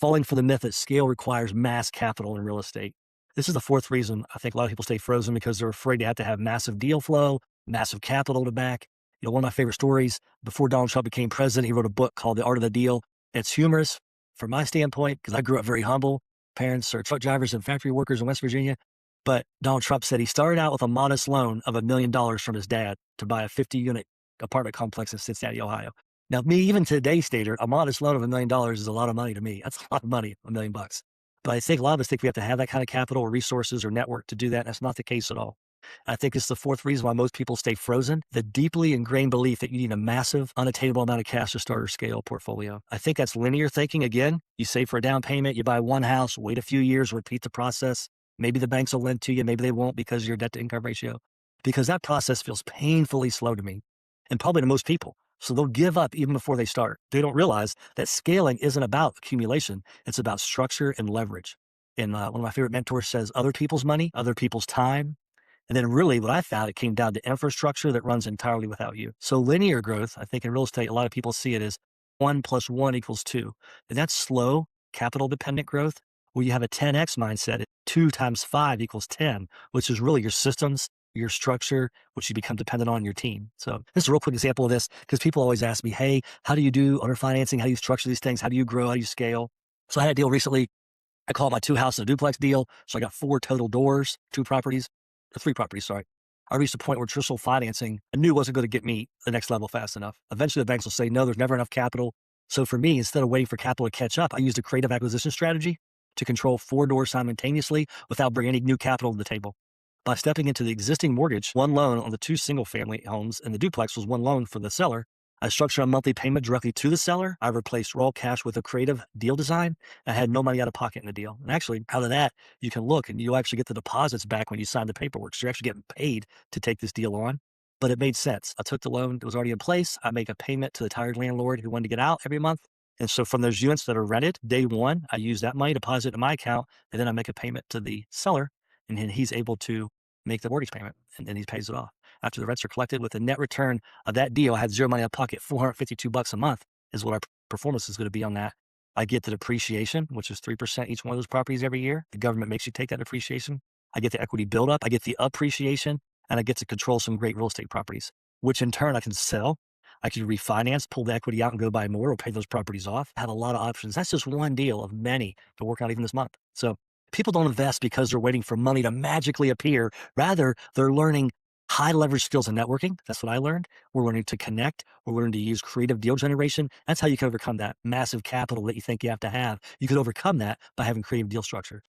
falling for the myth that scale requires mass capital in real estate. This is the fourth reason I think a lot of people stay frozen because they're afraid to have massive deal flow, massive capital to back. One of my favorite stories before Donald Trump became president, he wrote a book called The Art of the Deal. It's humorous from my standpoint because I grew up very humble. Parents are truck drivers and factory workers in West Virginia. But Donald Trump said he started out with a modest loan of $1 million from his dad to buy a 50-unit apartment complex in Cincinnati, Ohio. Now, me, even to today's standard, a modest loan of $1 million is a lot of money to me. That's a lot of money, $1 million. But I think a lot of us think we have to have that kind of capital or resources or network to do that. And that's not the case at all. I think it's the fourth reason why most people stay frozen, the deeply ingrained belief that you need a massive, unattainable amount of cash to start or scale a portfolio. I think that's linear thinking. Again, you save for a down payment, you buy one house, wait a few years, repeat the process. Maybe the banks will lend to you, maybe they won't because of your debt to income ratio. Because that process feels painfully slow to me and probably to most people. So they'll give up even before they start. They don't realize that scaling isn't about accumulation. It's about structure and leverage. And one of my favorite mentors says, other people's money, other people's time. And then really what I found, it came down to infrastructure that runs entirely without you. So linear growth, I think in real estate, a lot of people see it as 1 + 1 = 2. And that's slow, capital dependent growth. Where you have a 10x mindset, 2 times 5 = 10, which is really your systems, your structure, which you become dependent on your team. So this is a real quick example of this because people always ask me, hey, how do you do owner financing? How do you structure these things? How do you grow? How do you scale? So I had a deal recently. I call it my 2-house and a duplex deal. So I got 4 total doors, 2 properties, or 3 properties, sorry. I reached a point where traditional financing I knew wasn't going to get me the next level fast enough. Eventually the banks will say, no, there's never enough capital. So for me, instead of waiting for capital to catch up, I used a creative acquisition strategy to control 4 doors simultaneously without bringing any new capital to the table. By stepping into the existing mortgage, one loan on the 2 single-family homes and the duplex was one loan for the seller. I structured a monthly payment directly to the seller. I replaced raw cash with a creative deal design. I had no money out of pocket in the deal. And actually, out of that, you can look and you'll actually get the deposits back when you sign the paperwork. So you're actually getting paid to take this deal on. But it made sense. I took the loan that was already in place. I make a payment to the tired landlord who wanted to get out every month. And so from those units that are rented, day one, I use that money, deposit it in my account, and then I make a payment to the seller, and then he's able to make the mortgage payment, and then he pays it off. After the rents are collected with the net return of that deal, I had zero money out of pocket, $452 a month is what our performance is going to be on that. I get the depreciation, which is 3% each one of those properties every year. The government makes you take that depreciation. I get the equity buildup. I get the appreciation, and I get to control some great real estate properties, which in turn I can sell. I can refinance, pull the equity out and go buy more or pay those properties off. I have a lot of options. That's just one deal of many to work out even this month. So people don't invest because they're waiting for money to magically appear. Rather, they're learning high leverage skills in networking. That's what I learned. We're learning to connect. We're learning to use creative deal generation. That's how you can overcome that massive capital that you think you have to have. You can overcome that by having creative deal structure.